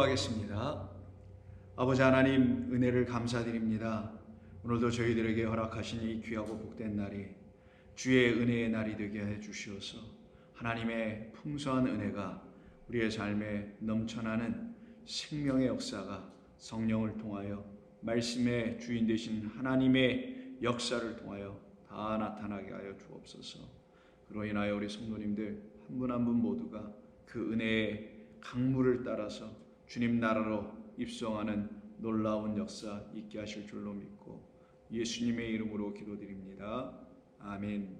기도하겠습니다. 아버지 하나님, 은혜를 감사드립니다. 오늘도 저희들에게 허락하신 이 귀하고 복된 날이 주의 은혜의 날이 되게 해주시어서 하나님의 풍성한 은혜가 우리의 삶에 넘쳐나는 생명의 역사가 성령을 통하여 말씀의 주인 되신 하나님의 역사를 통하여 다 나타나게 하여 주옵소서. 그로 인하여 우리 성도님들 한 분 한 분 모두가 그 은혜의 강물을 따라서 주님 나라로 입성하는 놀라운 역사 있게 하실 줄로 믿고 예수님의 이름으로 기도드립니다. 아멘.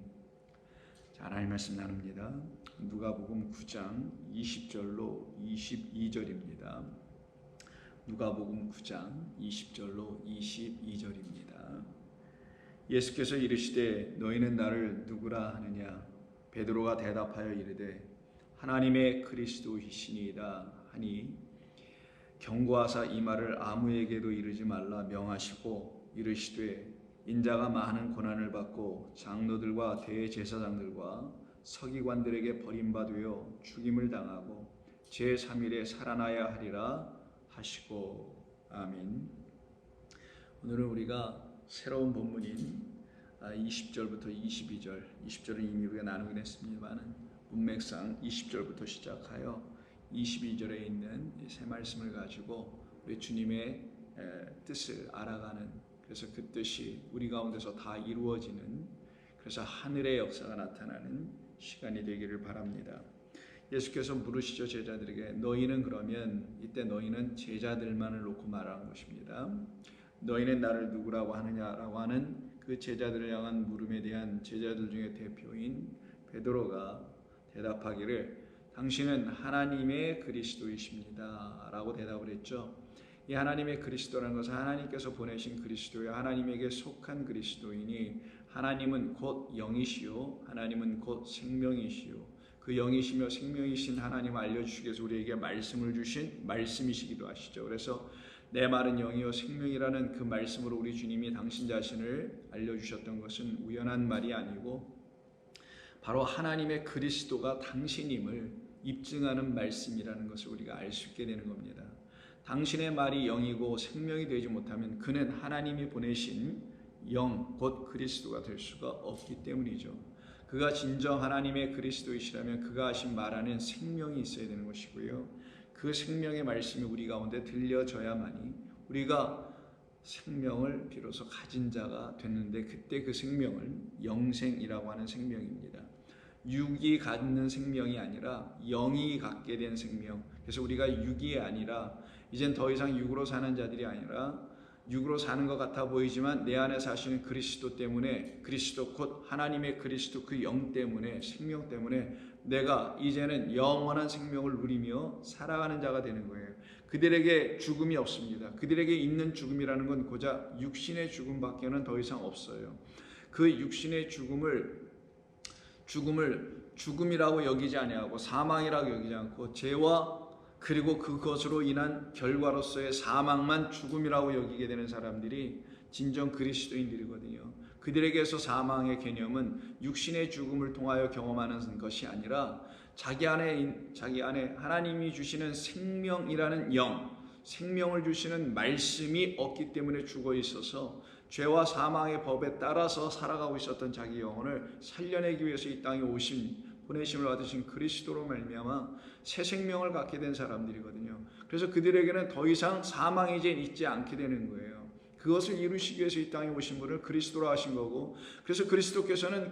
자, 하나님 말씀 나눕니다. 누가복음 9장 20절로 22절입니다. 누가복음 9장 20절로 22절입니다. 예수께서 이르시되 너희는 나를 누구라 하느냐? 베드로가 대답하여 이르되 하나님의 그리스도이시니이다 하니 경고하사 이 말을 아무에게도 이르지 말라 명하시고 이르시되 인자가 많은 고난을 받고 장로들과 대제사장들과 서기관들에게 버림받으여 죽임을 당하고 제3일에 살아나야 하리라 하시고. 아멘. 오늘은 우리가 새로운 본문인 20절부터 22절, 20절은 이미 우리가 나누긴 했습니다만 문맥상 20절부터 시작하여 22절에 있는 새 말씀을 가지고 우리 주님의 뜻을 알아가는, 그래서 그 뜻이 우리 가운데서 다 이루어지는, 그래서 하늘의 역사가 나타나는 시간이 되기를 바랍니다. 예수께서 물으시죠, 제자들에게. 너희는 그러면, 이때 너희는 제자들만을 놓고 말하는 것입니다. 너희는 나를 누구라고 하느냐라고 하는 그 제자들을 향한 물음에 대한 제자들 중에 대표인 베드로가 대답하기를 당신은 하나님의 그리스도이십니다 라고 대답을 했죠. 이 하나님의 그리스도라는 것은 하나님께서 보내신 그리스도요, 하나님에게 속한 그리스도이니 하나님은 곧 영이시요 하나님은 곧 생명이시요 그 영이시며 생명이신 하나님을 알려주시기 위해서 우리에게 말씀을 주신 말씀이시기도 하시죠. 그래서 내 말은 영이요 생명이라는 그 말씀으로 우리 주님이 당신 자신을 알려주셨던 것은 우연한 말이 아니고 바로 하나님의 그리스도가 당신임을 입증하는 말씀이라는 것을 우리가 알 수 있게 되는 겁니다. 당신의 말이 영이고 생명이 되지 못하면 그는 하나님이 보내신 영, 곧 그리스도가 될 수가 없기 때문이죠. 그가 진정 하나님의 그리스도이시라면 그가 하신 말 안에 생명이 있어야 되는 것이고요. 그 생명의 말씀이 우리 가운데 들려져야만이 우리가 생명을 비로소 가진 자가 됐는데, 그때 그 생명은 영생이라고 하는 생명입니다. 육이 갖는 생명이 아니라 영이 갖게 된 생명. 그래서 우리가 육이 아니라 이젠 더 이상 육으로 사는 자들이 아니라 육으로 사는 것 같아 보이지만 내 안에 사시는 그리스도 때문에, 그리스도 곧 하나님의 그리스도 그 영 때문에, 생명 때문에 내가 이제는 영원한 생명을 누리며 살아가는 자가 되는 거예요. 그들에게 죽음이 없습니다. 그들에게 있는 죽음이라는 건 고작 육신의 죽음밖에는 더 이상 없어요. 그 육신의 죽음을 죽음이라고 여기지 아니하고 사망이라고 여기지 않고 죄와 그리고 그것으로 인한 결과로서의 사망만 죽음이라고 여기게 되는 사람들이 진정 그리스도인들이거든요. 그들에게서 사망의 개념은 육신의 죽음을 통하여 경험하는 것이 아니라 자기 안에 하나님이 주시는 생명이라는 영, 생명을 주시는 말씀이 없기 때문에 죽어 있어서 죄와 사망의 법에 따라서 살아가고 있었던 자기 영혼을 살려내기 위해서 이 땅에 보내심을 받으신 그리스도로 말미암아 새 생명을 갖게 된 사람들이거든요. 그래서 그들에게는 더 이상 사망이 이제 있지 않게 되는 거예요. 그것을 이루시기 위해서 이 땅에 오신 분을 그리스도로 하신 거고, 그래서 그리스도께서는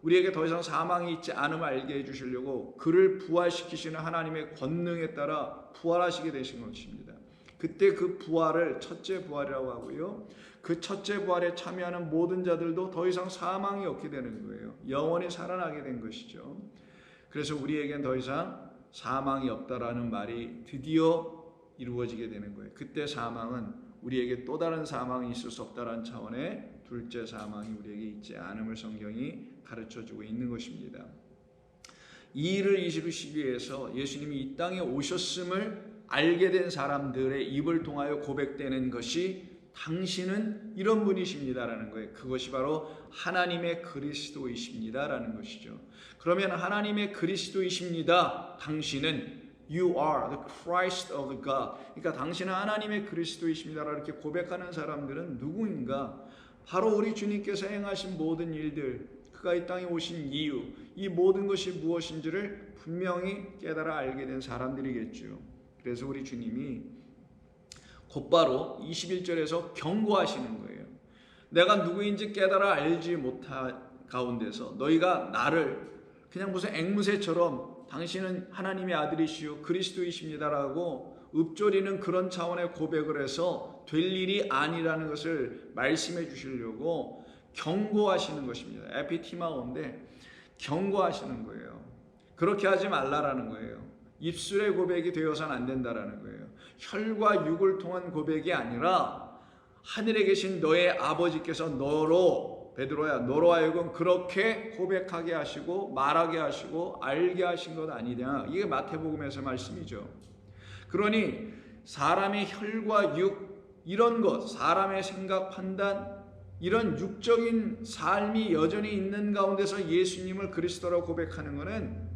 우리에게 더 이상 사망이 있지 않음을 알게 해주시려고 그를 부활시키시는 하나님의 권능에 따라 부활하시게 되신 것입니다. 그때 그 부활을 첫째 부활이라고 하고요, 그 첫째 부활에 참여하는 모든 자들도 더 이상 사망이 없게 되는 거예요. 영원히 살아나게 된 것이죠. 그래서 우리에겐 더 이상 사망이 없다라는 말이 드디어 이루어지게 되는 거예요. 그때 사망은 우리에게 또 다른 사망이 있을 수 없다라는 차원의 둘째 사망이 우리에게 있지 않음을 성경이 가르쳐주고 있는 것입니다. 이 일을 이루시기 위해서 예수님이 이 땅에 오셨음을 알게 된 사람들의 입을 통하여 고백되는 것이 당신은 이런 분이십니다라는 거예요. 그것이 바로 하나님의 그리스도이십니다라는 것이죠. 그러면 하나님의 그리스도이십니다. 당신은 You are the Christ of God. 그러니까 당신은 하나님의 그리스도이십니다. 이렇게 고백하는 사람들은 누구인가? 바로 우리 주님께서 행하신 모든 일들, 그가 이 땅에 오신 이유, 이 모든 것이 무엇인지를 분명히 깨달아 알게 된 사람들이겠죠. 그래서 우리 주님이 곧바로 21절에서 경고하시는 거예요. 내가 누구인지 깨달아 알지 못한 가운데서 너희가 나를 그냥 무슨 앵무새처럼 당신은 하나님의 아들이시오 그리스도이십니다라고 읊조리는 그런 차원의 고백을 해서 될 일이 아니라는 것을 말씀해 주시려고 경고하시는 것입니다. 에피티마오인데 경고하시는 거예요. 그렇게 하지 말라라는 거예요. 입술의 고백이 되어서는 안 된다라는 거예요. 혈과 육을 통한 고백이 아니라 하늘에 계신 너의 아버지께서 너로, 베드로야 너로 하여금 그렇게 고백하게 하시고 말하게 하시고 알게 하신 것 아니냐. 이게 마태복음에서 말씀이죠. 그러니 사람의 혈과 육 이런 것, 사람의 생각, 판단 이런 육적인 삶이 여전히 있는 가운데서 예수님을 그리스도라고 고백하는 것은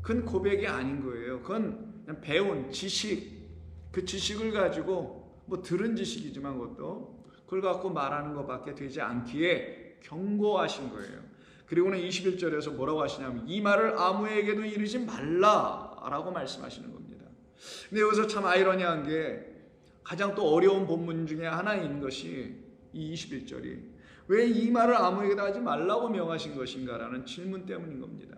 그건 고백이 아닌 거예요. 그건 그냥 배운 지식, 그 지식을 가지고 뭐 들은 지식이지만 그것도 그걸 갖고 말하는 것밖에 되지 않기에 경고하신 거예요. 그리고는 21절에서 뭐라고 하시냐면 이 말을 아무에게도 이르지 말라라고 말씀하시는 겁니다. 근데 여기서 참 아이러니한 게 가장 또 어려운 본문 중에 하나인 것이 이 21절이 왜 이 말을 아무에게도 하지 말라고 명하신 것인가라는 질문 때문인 겁니다.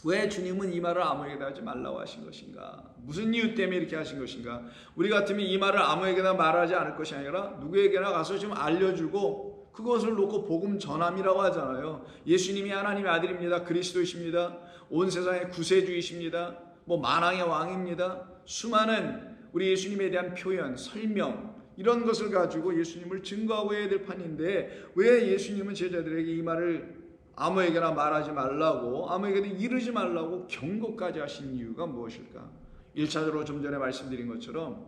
왜 주님은 이 말을 아무에게도 하지 말라고 하신 것인가? 무슨 이유 때문에 이렇게 하신 것인가? 우리 같으면 이 말을 아무에게나 말하지 않을 것이 아니라 누구에게나 가서 좀 알려주고 그것을 놓고 복음 전함이라고 하잖아요. 예수님이 하나님의 아들입니다. 그리스도이십니다. 온 세상의 구세주이십니다. 뭐 만왕의 왕입니다. 수많은 우리 예수님에 대한 표현, 설명 이런 것을 가지고 예수님을 증거하고 해야 될 판인데 왜 예수님은 제자들에게 이 말을 아무에게나 말하지 말라고 아무에게도 이르지 말라고 경고까지 하신 이유가 무엇일까? 1차적으로 좀 전에 말씀드린 것처럼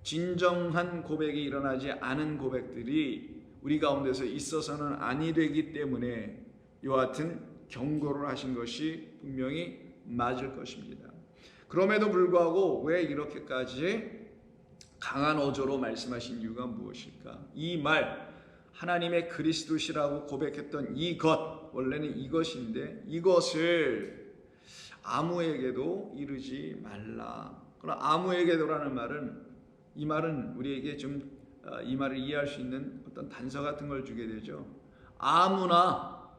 진정한 고백이 일어나지 않은 고백들이 우리 가운데서 있어서는 아니 되기 때문에 이와 같은 경고를 하신 것이 분명히 맞을 것입니다. 그럼에도 불구하고 왜 이렇게까지 강한 어조로 말씀하신 이유가 무엇일까? 이 말 하나님의 그리스도시라고 고백했던 이것 원래는 이것인데 이것을 아무에게도 이르지 말라. 그러나 아무에게도라는 말은 이 말은 우리에게 좀 이 말을 이해할 수 있는 어떤 단서 같은 걸 주게 되죠. 아무나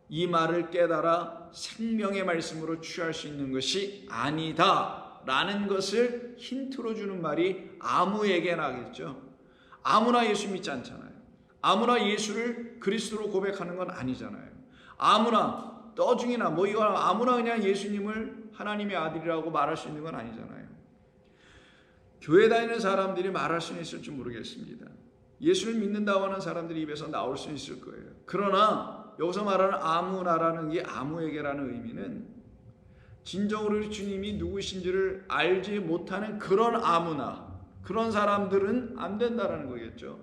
이 말을 깨달아 생명의 말씀으로 취할 수 있는 것이 아니다 라는 것을 힌트로 주는 말이 아무에게나겠죠. 아무나 예수 믿지 않잖아요. 아무나 예수를 그리스도로 고백하는 건 아니잖아요. 아무나 떠중이나 뭐 이거 아무나 그냥 예수님을 하나님의 아들이라고 말할 수 있는 건 아니잖아요. 교회 다니는 사람들이 말할 수는 있을지 모르겠습니다. 예수를 믿는다고 하는 사람들이 입에서 나올 수 있을 거예요. 그러나 여기서 말하는 아무나라는 이 아무에게라는 의미는 진정으로 주님이 누구신지를 알지 못하는 그런 아무나 그런 사람들은 안 된다라는 거겠죠.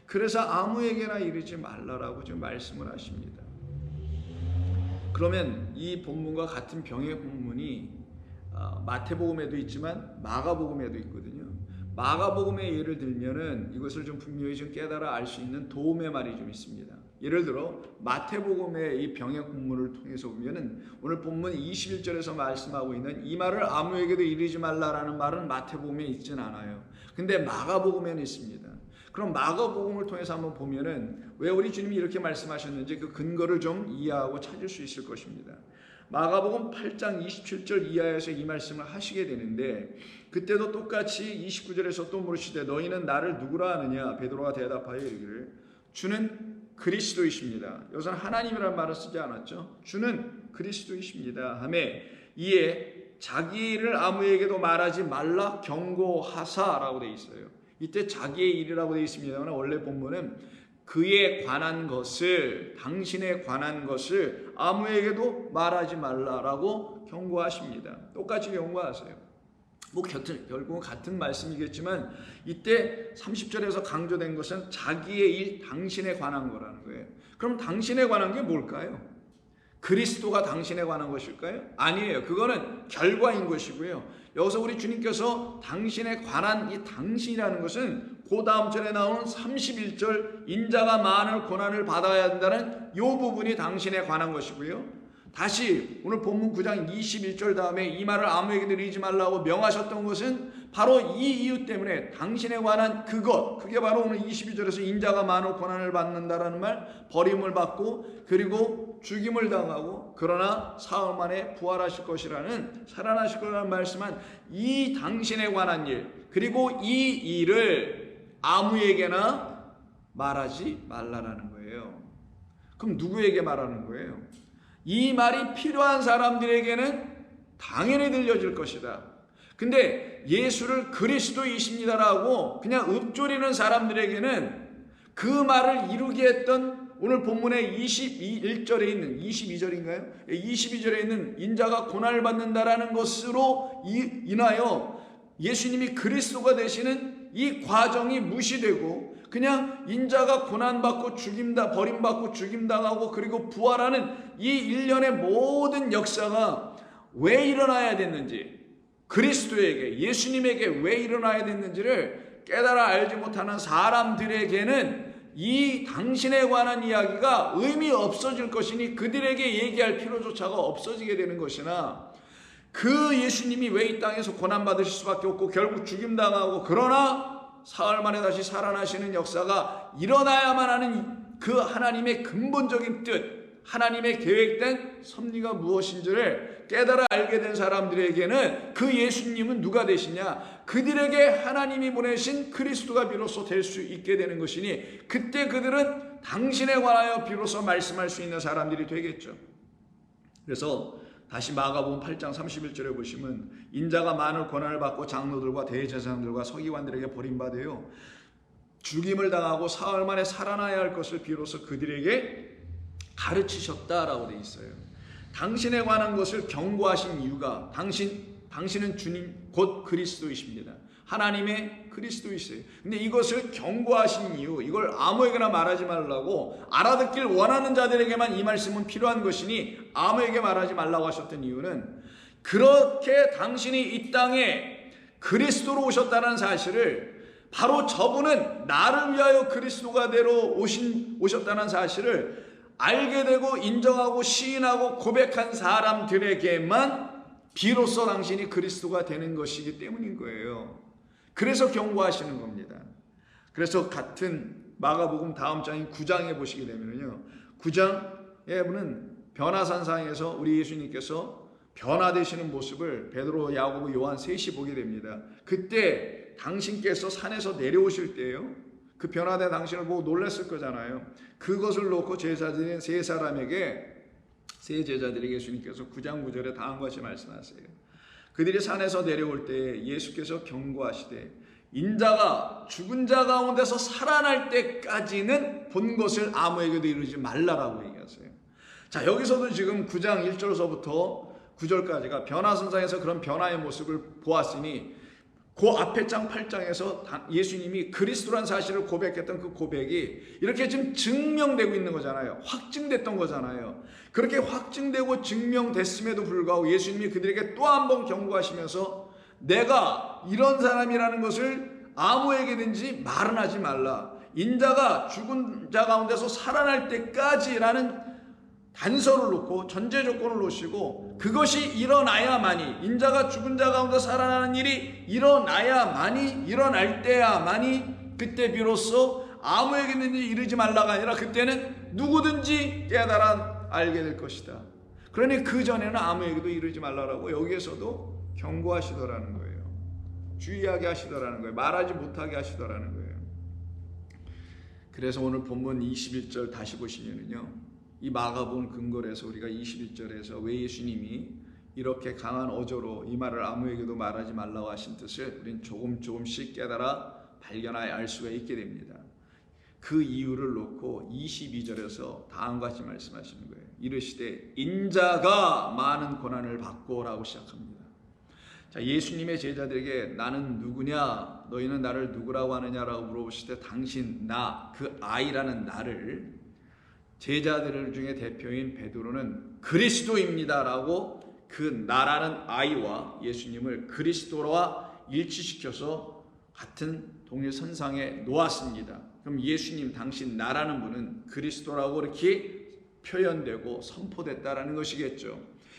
그래서 아무에게나 이르지 말라라고 지금 말씀을 하십니다. 그러면 이 본문과 같은 병의 본문이 마태복음에도 있지만 마가복음에도 있거든요. 마가복음의 예를 들면은 이것을 좀 분명히 좀 깨달아 알 수 있는 도움의 말이 좀 있습니다. 예를 들어 마태복음의 이 병의 본문을 통해서 보면은 오늘 본문 21절에서 말씀하고 있는 이 말을 아무에게도 이르지 말라라는 말은 마태복음에 있진 않아요. 근데 마가복음에는 있습니다. 그럼 마가복음을 통해서 한번 보면은 왜 우리 주님이 이렇게 말씀하셨는지 그 근거를 좀 이해하고 찾을 수 있을 것입니다. 마가복음 8장 27절 이하에서 이 말씀을 하시게 되는데 그때도 똑같이 29절에서 또 물으시되 너희는 나를 누구라 하느냐? 베드로가 대답하여 이르기를 주는 그리스도이십니다. 여기서는 하나님이라는 말을 쓰지 않았죠. 주는 그리스도이십니다 하매 이에 자기 일을 아무에게도 말하지 말라 경고하사라고 되어 있어요. 이때 자기의 일이라고 되어 있습니다만 원래 본문은 그에 관한 것을 당신에 관한 것을 아무에게도 말하지 말라라고 경고하십니다. 똑같이 경고하세요. 뭐 결국은 같은 말씀이겠지만 이때 30절에서 강조된 것은 자기의 일 당신에 관한 거라는 거예요. 그럼 당신에 관한 게 뭘까요? 그리스도가 당신에 관한 것일까요? 아니에요. 그거는 결과인 것이고요. 여기서 우리 주님께서 당신에 관한 이 당신이라는 것은 그 다음 절에 나오는 31절 인자가 많은 고난을 받아야 한다는 이 부분이 당신에 관한 것이고요. 다시 오늘 본문 9장 21절 다음에 이 말을 아무에게도 이르지 말라고 명하셨던 것은 바로 이 이유 때문에 당신에 관한 그게 바로 오늘 22절에서 인자가 많은 고난을 받는다라는 말, 버림을 받고 그리고 죽임을 당하고 그러나 사흘 만에 부활하실 것이라는, 살아나실 거라는 말씀한 이 당신에 관한 일, 그리고 이 일을 아무에게나 말하지 말라라는 거예요. 그럼 누구에게 말하는 거예요? 이 말이 필요한 사람들에게는 당연히 들려질 것이다. 근데 예수를 그리스도이십니다라고 그냥 읊조리는 사람들에게는 그 말을 이루게 했던 오늘 본문의 21절에 있는 22절인가요? 22절에 있는 인자가 고난을 받는다라는 것으로 인하여 예수님이 그리스도가 되시는 이 과정이 무시되고 그냥 인자가 고난받고 버림받고 죽임당하고 그리고 부활하는 이 일련의 모든 역사가 왜 일어나야 됐는지, 그리스도에게, 예수님에게 왜 일어나야 됐는지를 깨달아 알지 못하는 사람들에게는 이 당신에 관한 이야기가 의미 없어질 것이니 그들에게 얘기할 필요조차가 없어지게 되는 것이나, 그 예수님이 왜 이 땅에서 고난받으실 수밖에 없고 결국 죽임당하고 그러나 사흘 만에 다시 살아나시는 역사가 일어나야만 하는 그 하나님의 근본적인 뜻, 하나님의 계획된 섭리가 무엇인지를 깨달아 알게 된 사람들에게는 그 예수님은 누가 되시냐, 그들에게 하나님이 보내신 그리스도가 비로소 될 수 있게 되는 것이니 그때 그들은 당신에 관하여 비로소 말씀할 수 있는 사람들이 되겠죠. 그래서 다시 마가복음 8장 31절에 보시면 인자가 많은 고난을 받고 장로들과 대제사장들과 서기관들에게 버림받아요 죽임을 당하고 사흘 만에 살아나야 할 것을 비로소 그들에게 가르치셨다라고 되어 있어요. 당신에 관한 것을 경고하신 이유가 당신은 주님 곧 그리스도이십니다. 하나님의 그리스도이세요. 근데 이것을 경고하신 이유, 이걸 아무에게나 말하지 말라고, 알아듣길 원하는 자들에게만 이 말씀은 필요한 것이니 아무에게 말하지 말라고 하셨던 이유는, 그렇게 당신이 이 땅에 그리스도로 오셨다는 사실을, 바로 저분은 나를 위하여 그리스도가 되러 오셨다는 사실을 알게 되고 인정하고 시인하고 고백한 사람들에게만 비로소 당신이 그리스도가 되는 것이기 때문인 거예요. 그래서 경고하시는 겁니다. 그래서 같은 마가복음 다음 장인 9장에 보시게 되면요, 9장에는 변화산상에서 우리 예수님께서 변화되시는 모습을 베드로, 야고보, 요한 셋이 보게 됩니다. 그때 당신께서 산에서 내려오실 때요, 그 변화된 당신을 보고 놀랐을 거잖아요. 그것을 놓고 제자들인 세 제자들에게 예수님께서 9장 9절에 다음과 같이 말씀하세요. 그들이 산에서 내려올 때 예수께서 경고하시되 인자가 죽은 자 가운데서 살아날 때까지는 본 것을 아무에게도 이루지 말라라고 얘기하세요. 자, 여기서도 지금 9장 1절서부터 9절까지가 변화선상에서 그런 변화의 모습을 보았으니 그 앞에 장 8장에서 예수님이 그리스도란 사실을 고백했던 그 고백이 이렇게 지금 증명되고 있는 거잖아요. 확증됐던 거잖아요. 그렇게 확증되고 증명됐음에도 불구하고 예수님이 그들에게 또 한 번 경고하시면서 내가 이런 사람이라는 것을 아무에게든지 말은 하지 말라. 인자가 죽은 자 가운데서 살아날 때까지라는 단서를 놓고 전제 조건을 놓으시고, 그것이 일어나야만이, 인자가 죽은 자 가운데 살아나는 일이 일어날 때야만이 그때 비로소 아무에게든지 이르지 말라가 아니라 그때는 누구든지 깨달아 알게 될 것이다. 그러니 그 전에는 아무에게도 이르지 말라라고 여기에서도 경고하시더라는 거예요. 주의하게 하시더라는 거예요. 말하지 못하게 하시더라는 거예요. 그래서 오늘 본문 21절 다시 보시면은요, 이 마가복음 근거로 해서 우리가 21절에서 왜 예수님이 이렇게 강한 어조로 이 말을 아무에게도 말하지 말라고 하신 뜻을 우린 조금씩 깨달아 발견하여 알 수가 있게 됩니다. 그 이유를 놓고 22절에서 다음과 같이 말씀하시는 거예요. 이르시되 인자가 많은 고난을 받고 라고 시작합니다. 자, 예수님의 제자들에게 나는 누구냐, 너희는 나를 누구라고 하느냐라고 물어보실 때 당신, 나, 그 아이라는 나를 제자들 중에 대표인 베드로는 그리스도입니다라고 그 나라는 아이와 예수님을 그리스도와 일치시켜서 같은 동일선상에 놓았습니다. 그럼 예수님 당신 나라는 분은 그리스도라고 이렇게 표현되고 선포됐다라는 것이겠죠.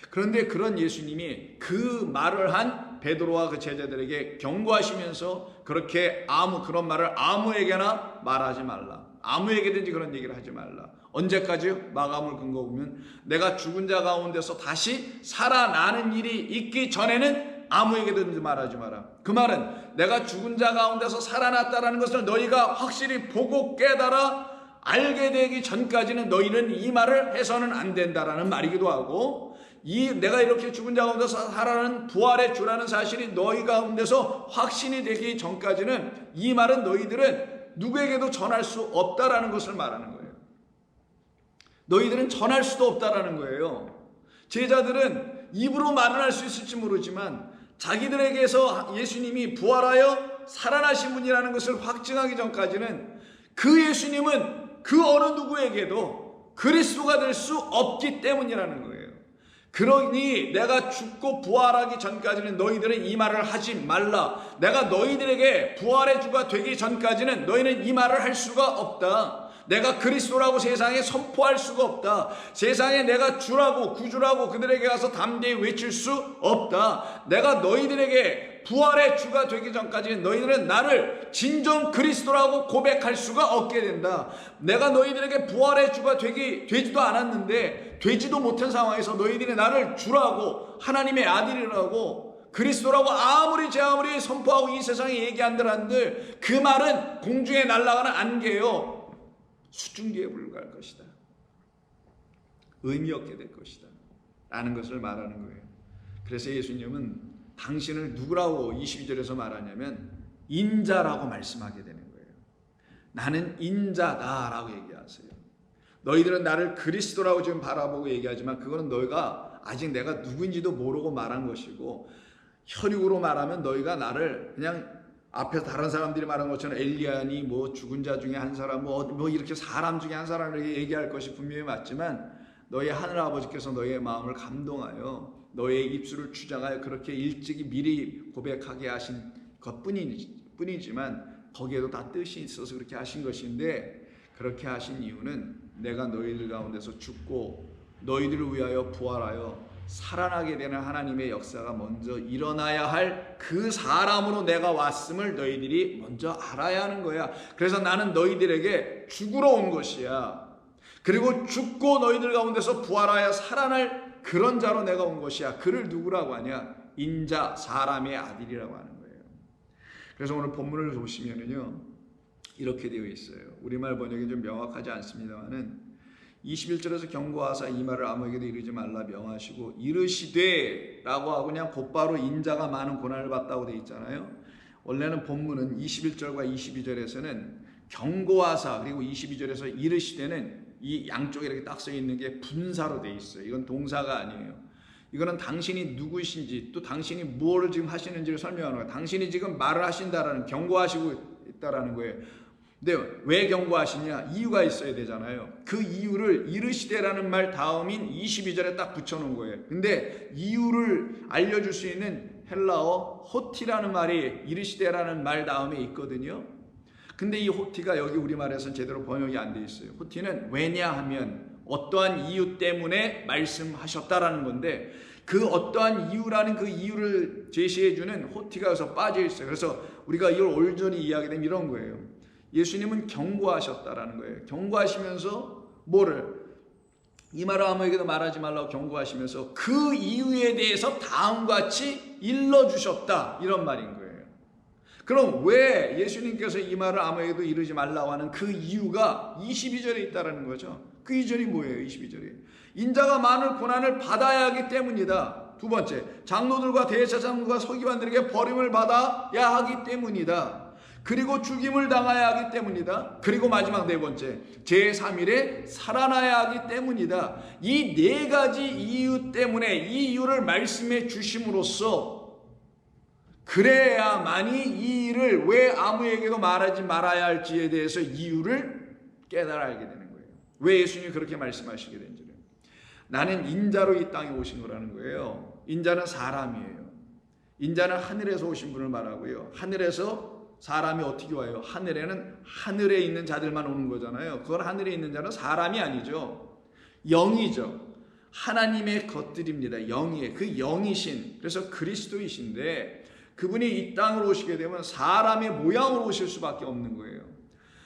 그런데 그런 예수님이 그 말을 한 베드로와 그 제자들에게 경고하시면서 그렇게 그런 말을 아무에게나 말하지 말라. 아무에게든지 그런 얘기를 하지 말라. 언제까지요? 마감을 근거 보면 내가 죽은 자 가운데서 다시 살아나는 일이 있기 전에는 아무에게든지 말하지 마라. 그 말은 내가 죽은 자 가운데서 살아났다라는 것을 너희가 확실히 보고 깨달아 알게 되기 전까지는 너희는 이 말을 해서는 안 된다라는 말이기도 하고, 내가 이렇게 죽은 자 가운데서 살아나는 부활의 주라는 사실이 너희 가운데서 확신이 되기 전까지는 이 말은 너희들은 누구에게도 전할 수 없다라는 것을 말하는 거예요. 너희들은 전할 수도 없다라는 거예요. 제자들은 입으로 말은 할 수 있을지 모르지만 자기들에게서 예수님이 부활하여 살아나신 분이라는 것을 확증하기 전까지는 그 예수님은 그 어느 누구에게도 그리스도가 될 수 없기 때문이라는 거예요. 그러니 내가 죽고 부활하기 전까지는 너희들은 이 말을 하지 말라. 내가 너희들에게 부활의 주가 되기 전까지는 너희는 이 말을 할 수가 없다. 내가 그리스도라고 세상에 선포할 수가 없다. 세상에 내가 주라고 구주라고 그들에게 가서 담대히 외칠 수 없다. 내가 너희들에게 부활의 주가 되기 전까지는 너희들은 나를 진정 그리스도라고 고백할 수가 없게 된다. 내가 너희들에게 부활의 주가 되지도 않았는데 되지도 못한 상황에서 너희들이 나를 주라고 하나님의 아들이라고 그리스도라고 아무리 선포하고 이 세상에 얘기한들 한들 그 말은 공중에 날아가는 안개요. 수증기에 불과할 것이다. 의미 없게 될 것이다. 라는 것을 말하는 거예요. 그래서 예수님은 당신을 누구라고 22절에서 말하냐면 인자라고 말씀하게 되는 거예요. 나는 인자다라고 얘기하세요. 너희들은 나를 그리스도라고 지금 바라보고 얘기하지만 그거는 너희가 아직 내가 누구인지도 모르고 말한 것이고, 혈육으로 말하면 너희가 나를 그냥 앞에서 다른 사람들이 말한 것처럼 엘리야니 뭐 죽은 자 중에 한 사람 뭐 이렇게 사람 중에 한 사람에게 얘기할 것이 분명히 맞지만 너희 하늘 아버지께서 너희의 마음을 감동하여 너희의 입술을 주장하여 그렇게 일찍이 미리 고백하게 하신 것뿐이지만 거기에도 다 뜻이 있어서 그렇게 하신 것인데, 그렇게 하신 이유는 내가 너희들 가운데서 죽고 너희들을 위하여 부활하여 살아나게 되는 하나님의 역사가 먼저 일어나야 할 그 사람으로 내가 왔음을 너희들이 먼저 알아야 하는 거야. 그래서 나는 너희들에게 죽으러 온 것이야. 그리고 죽고 너희들 가운데서 부활하여 살아날 그런 자로 내가 온 것이야. 그를 누구라고 하냐? 인자, 사람의 아들이라고 하는 거예요. 그래서 오늘 본문을 보시면은요 이렇게 되어 있어요. 우리말 번역이 좀 명확하지 않습니다만은 21절에서 경고하사 이 말을 아무에게도 이르지 말라 명하시고 이르시되 라고 하고 그냥 곧바로 인자가 많은 고난을 받다고 되어 있잖아요. 원래는 본문은 21절과 22절에서는 경고하사 그리고 22절에서 이르시되는 이 양쪽에 이렇게 딱 써 있는 게 분사로 되어 있어요. 이건 동사가 아니에요. 이거는 당신이 누구이신지 또 당신이 무엇을 지금 하시는지를 설명하는 거예요. 당신이 지금 말을 하신다라는, 경고하시고 있다라는 거예요. 근데 왜 경고하시냐? 이유가 있어야 되잖아요. 그 이유를 이르시되라는 말 다음인 22절에 딱 붙여놓은 거예요. 근데 이유를 알려줄 수 있는 헬라어 호티라는 말이 이르시되라는 말 다음에 있거든요. 근데 이 호티가 여기 우리말에서는 제대로 번역이 안 돼 있어요. 호티는 왜냐하면 어떠한 이유 때문에 말씀하셨다라는 건데, 그 어떠한 이유라는 그 이유를 제시해주는 호티가 여기서 빠져 있어요. 그래서 우리가 이걸 올전히 이야기되면 이런 거예요. 예수님은 경고하셨다라는 거예요. 경고하시면서 뭐를? 이 말을 아무에게도 말하지 말라고 경고하시면서 그 이유에 대해서 다음과 같이 일러주셨다, 이런 말인 거예요. 그럼 왜 예수님께서 이 말을 아무에게도 이르지 말라고 하는 그 이유가 22절에 있다는 거죠. 그 이절이 뭐예요? 22절이 인자가 많은 고난을 받아야 하기 때문이다. 두 번째, 장로들과 대제사장들과 서기관들에게 버림을 받아야 하기 때문이다. 그리고 죽임을 당해야 하기 때문이다. 그리고 마지막 네 번째, 제3일에 살아나야 하기 때문이다. 이 네 가지 이유 때문에 이 이유를 말씀해 주심으로써 그래야만이 이 일을 왜 아무에게도 말하지 말아야 할지에 대해서 이유를 깨달아 알게 되는 거예요. 왜 예수님이 그렇게 말씀하시게 된지는, 나는 인자로 이 땅에 오신 거라는 거예요. 인자는 사람이에요. 인자는 하늘에서 오신 분을 말하고요. 하늘에서 사람이 어떻게 와요? 하늘에는 하늘에 있는 자들만 오는 거잖아요. 그건 하늘에 있는 자는 사람이 아니죠. 영이죠. 하나님의 것들입니다. 영이에요. 그 영이신, 그래서 그리스도이신데, 그분이 이 땅으로 오시게 되면 사람의 모양으로 오실 수밖에 없는 거예요.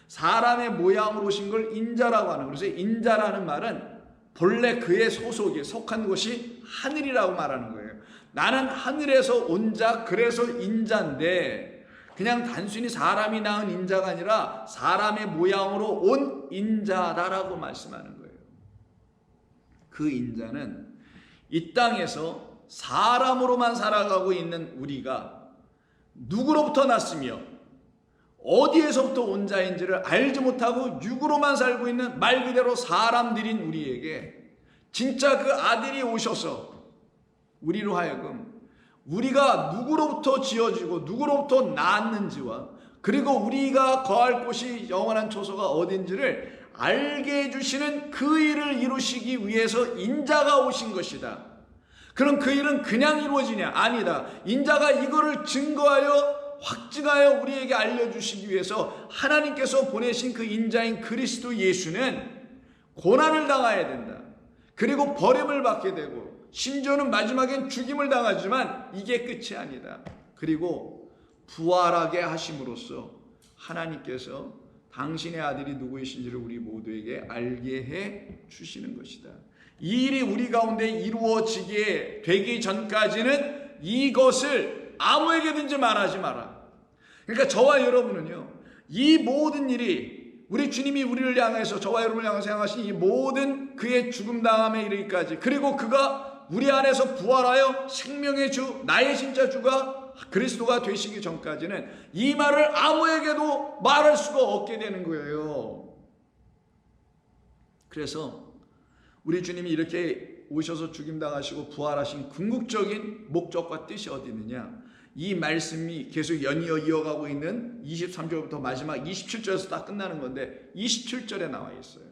사람의 모양으로 오신 걸 인자라고 하는 거예요. 그래서 인자라는 말은 본래 그의 소속에 속한 곳이 하늘이라고 말하는 거예요. 나는 하늘에서 온 자, 그래서 인자인데, 그냥 단순히 사람이 낳은 인자가 아니라 사람의 모양으로 온 인자다라고 말씀하는 거예요. 그 인자는 이 땅에서 사람으로만 살아가고 있는 우리가 누구로부터 났으며 어디에서부터 온 자인지를 알지 못하고 육으로만 살고 있는 말 그대로 사람들인 우리에게 진짜 그 아들이 오셔서 우리로 하여금 우리가 누구로부터 지어지고 누구로부터 낳았는지와, 그리고 우리가 거할 곳이 영원한 초소가 어딘지를 알게 해주시는 그 일을 이루시기 위해서 인자가 오신 것이다. 그럼 그 일은 그냥 이루어지냐? 아니다. 인자가 이거를 증거하여 확증하여 우리에게 알려주시기 위해서 하나님께서 보내신 그 인자인 그리스도 예수는 고난을 당해야 된다. 그리고 버림을 받게 되고 심지어는 마지막엔 죽임을 당하지만 이게 끝이 아니다. 그리고 부활하게 하심으로써 하나님께서 당신의 아들이 누구이신지를 우리 모두에게 알게 해 주시는 것이다. 이 일이 우리 가운데 이루어지게 되기 전까지는 이것을 아무에게든지 말하지 마라. 그러니까 저와 여러분은요, 이 모든 일이 우리 주님이 우리를 향해서, 저와 여러분을 향해서 향하신 이 모든 그의 죽음 당함에 이르기까지, 그리고 그가 우리 안에서 부활하여 생명의 주, 나의 진짜 주가 그리스도가 되시기 전까지는 이 말을 아무에게도 말할 수가 없게 되는 거예요. 그래서 우리 주님이 이렇게 오셔서 죽임당하시고 부활하신 궁극적인 목적과 뜻이 어디 있느냐? 이 말씀이 계속 연이어 이어가고 있는 23절부터 마지막 27절에서 딱 끝나는 건데 27절에 나와 있어요.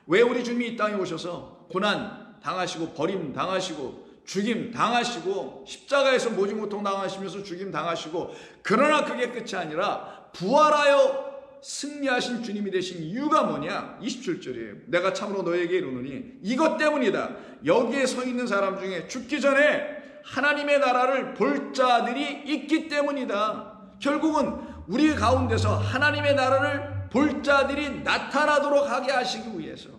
왜 우리 주님이 이 땅에 오셔서 고난 당하시고 버림 당하시고 죽임 당하시고 십자가에서 모진고통 당하시면서 죽임 당하시고, 그러나 그게 끝이 아니라 부활하여 승리하신 주님이 되신 이유가 뭐냐? 27절이에요. 내가 참으로 너에게 이르노니 이것 때문이다. 여기에 서 있는 사람 중에 죽기 전에 하나님의 나라를 볼 자들이 있기 때문이다. 결국은 우리 가운데서 하나님의 나라를 볼 자들이 나타나도록 하게 하시기 위해서,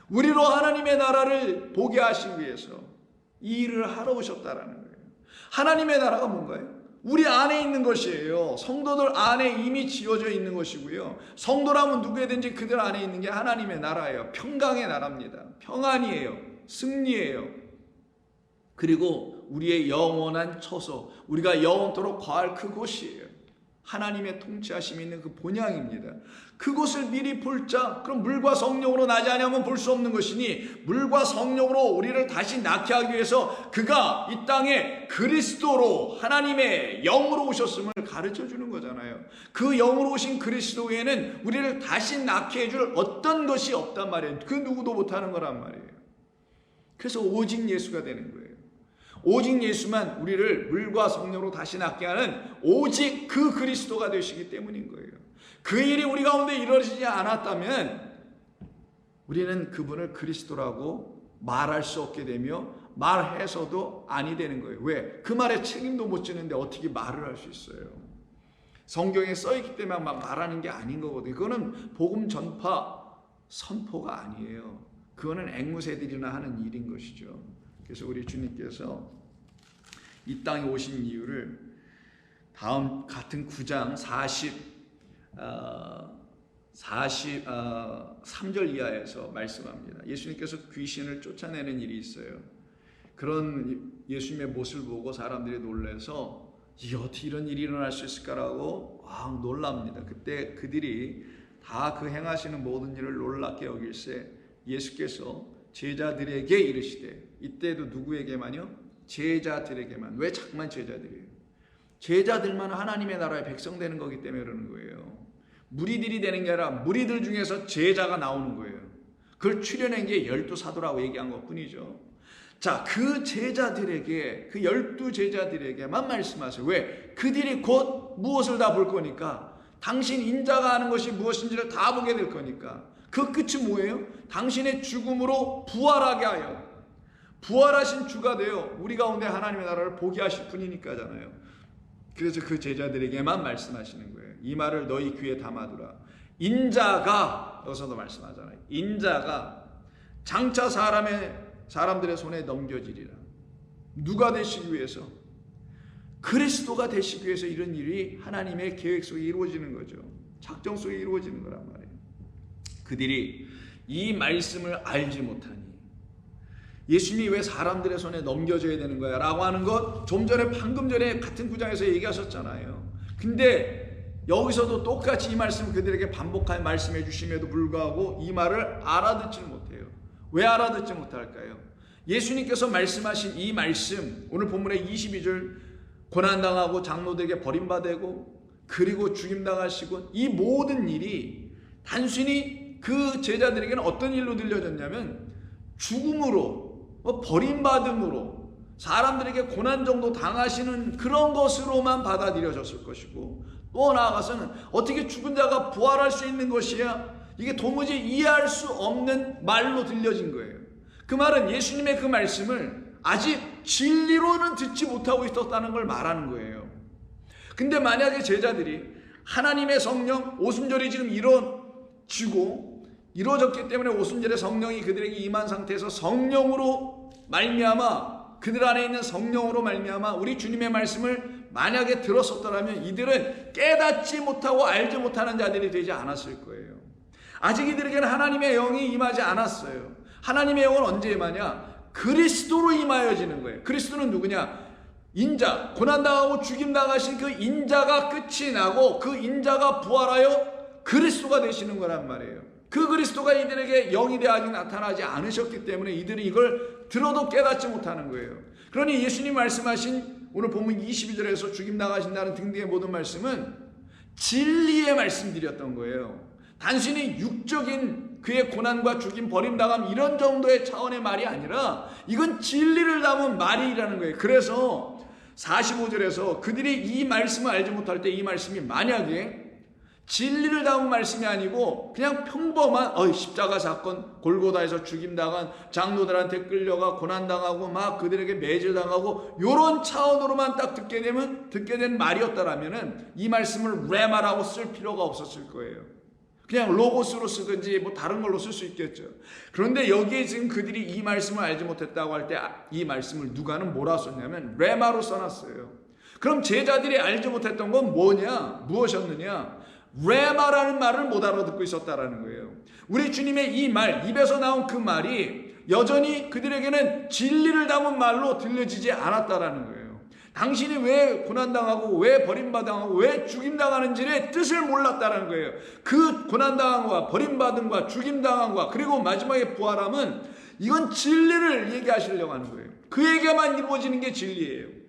우리로 하나님의 나라를 보게 하시기 위해서 이 일을 하러 오셨다라는 거예요. 하나님의 나라가 뭔가요? 우리 안에 있는 것이에요. 성도들 안에 이미 지어져 있는 것이고요. 성도라면 누구든지 그들 안에 있는 게 하나님의 나라예요. 평강의 나라입니다. 평안이에요. 승리예요. 그리고 우리의 영원한 처소, 우리가 영원토록 거할 그곳이에요. 하나님의 통치하심이 있는 그 본향입니다. 그곳을 미리 볼 자, 그럼 물과 성령으로 나지 않으면 볼 수 없는 것이니, 물과 성령으로 우리를 다시 낳게 하기 위해서 그가 이 땅에 그리스도로 하나님의 영으로 오셨음을 가르쳐 주는 거잖아요. 그 영으로 오신 그리스도 외에는 우리를 다시 낳게 해줄 어떤 것이 없단 말이에요. 그 누구도 못하는 거란 말이에요. 그래서 오직 예수가 되는 거예요. 오직 예수만 우리를 물과 성령으로 다시 낳게 하는 오직 그 그리스도가 되시기 때문인 거예요. 그 일이 우리 가운데 이루어지지 않았다면 우리는 그분을 그리스도라고 말할 수 없게 되며 말해서도 아니 되는 거예요. 왜? 그 말에 책임도 못 지는데 어떻게 말을 할 수 있어요? 성경에 써있기 때문에 막 말하는 게 아닌 거거든요. 그거는 복음 전파 선포가 아니에요. 그거는 앵무새들이나 하는 일인 것이죠. 그래서 우리 주님께서 이 땅에 오신 이유를 다음 같은 9장 43절 이하에서 말씀합니다. 예수님께서 귀신을 쫓아내는 일이 있어요. 그런 예수님의 모습을 보고 사람들이 놀라서 이게 어떻게 이런 일이 일어날 수 있을까라고 놀랍니다. 그때 그들이 다 그 행하시는 모든 일을 놀랍게 여길세 예수께서 제자들에게 이르시되, 이때도 누구에게만요? 제자들에게만. 왜 자꾸만 제자들이에요? 제자들만 하나님의 나라의 백성 되는 거기 때문에 그러는 거예요. 무리들이 되는 게 아니라 무리들 중에서 제자가 나오는 거예요. 그걸 추려낸 게 12사도라고 얘기한 것뿐이죠. 자, 그 제자들에게, 그 12제자들에게만 말씀하세요. 왜? 그들이 곧 무엇을 다 볼 거니까, 당신 인자가 하는 것이 무엇인지를 다 보게 될 거니까. 그 끝이 뭐예요? 당신의 죽음으로 부활하게 하여, 부활하신 주가 되어 우리 가운데 하나님의 나라를 보게 하실 분이니까잖아요. 그래서 그 제자들에게만 말씀하시는 거예요. 이 말을 너희 귀에 담아두라. 인자가, 여기서도 말씀하잖아요. 인자가 장차 사람들의 손에 넘겨지리라. 누가 되시기 위해서? 그리스도가 되시기 위해서 이런 일이 하나님의 계획 속에 이루어지는 거죠. 작정 속에 이루어지는 거란 말이에요. 그들이 이 말씀을 알지 못하니, 예수님이 왜 사람들의 손에 넘겨져야 되는 거야 라고 하는 것 좀 전에, 방금 전에 같은 구장에서 얘기하셨잖아요. 근데 여기서도 똑같이 이 말씀을 그들에게 반복하여 말씀해 주심에도 불구하고 이 말을 알아듣지 못해요. 왜 알아듣지 못할까요? 예수님께서 말씀하신 이 말씀, 오늘 본문의 22절, 고난당하고 장로들에게 버림받고 그리고 죽임당하시고, 이 모든 일이 단순히 그 제자들에게는 어떤 일로 들려졌냐면 죽음으로, 버림받음으로, 사람들에게 고난 정도 당하시는 그런 것으로만 받아들여졌을 것이고, 또 나아가서는 어떻게 죽은 자가 부활할 수 있는 것이야, 이게 도무지 이해할 수 없는 말로 들려진 거예요. 그 말은 예수님의 그 말씀을 아직 진리로는 듣지 못하고 있었다는 걸 말하는 거예요. 근데 만약에 제자들이 하나님의 성령, 오순절이 지금 이루어졌기 때문에 오순절에 성령이 그들에게 임한 상태에서 성령으로 말미암아, 그들 안에 있는 성령으로 말미암아 우리 주님의 말씀을 만약에 들었었더라면 이들은 깨닫지 못하고 알지 못하는 자들이 되지 않았을 거예요. 아직 이들에게는 하나님의 영이 임하지 않았어요. 하나님의 영은 언제 임하냐? 그리스도로 임하여지는 거예요. 그리스도는 누구냐? 인자, 고난당하고 죽임당하신 그 인자가 끝이 나고 그 인자가 부활하여 그리스도가 되시는 거란 말이에요. 그 그리스도가 이들에게 영이 되어 아직 나타나지 않으셨기 때문에 이들이 이걸 들어도 깨닫지 못하는 거예요. 그러니 예수님 말씀하신 오늘 본문 22절에서 죽임당하신다는 등등의 모든 말씀은 진리의 말씀들이었던 거예요. 단순히 육적인 그의 고난과 죽임, 버림당함 이런 정도의 차원의 말이 아니라 이건 진리를 담은 말이라는 거예요. 그래서 45절에서 그들이 이 말씀을 알지 못할 때 이 말씀이 만약에 진리를 담은 말씀이 아니고 그냥 평범한 십자가 사건, 골고다에서 죽임당한 장로들한테 끌려가 고난당하고 막 그들에게 매질당하고 이런 차원으로만 딱 듣게 된 말이었다라면은 이 말씀을 레마라고 쓸 필요가 없었을 거예요. 그냥 로고스로 쓰든지 뭐 다른 걸로 쓸 수 있겠죠. 그런데 여기에 지금 그들이 이 말씀을 알지 못했다고 할 때 이 말씀을 누가는 뭐라 썼냐면 레마로 써놨어요. 그럼 제자들이 알지 못했던 건 뭐냐? 무엇이었느냐? 레마라는 말을 못 알아듣고 있었다라는 거예요. 우리 주님의 이 말, 입에서 나온 그 말이 여전히 그들에게는 진리를 담은 말로 들려지지 않았다라는 거예요. 당신이 왜 고난당하고 왜 버림받아하고 왜 죽임당하는지의 뜻을 몰랐다는 거예요. 그 고난당함과 버림받음과 죽임당함과 그리고 마지막에 부활함은 이건 진리를 얘기하시려고 하는 거예요. 그에게만 이루어지는 게 진리예요.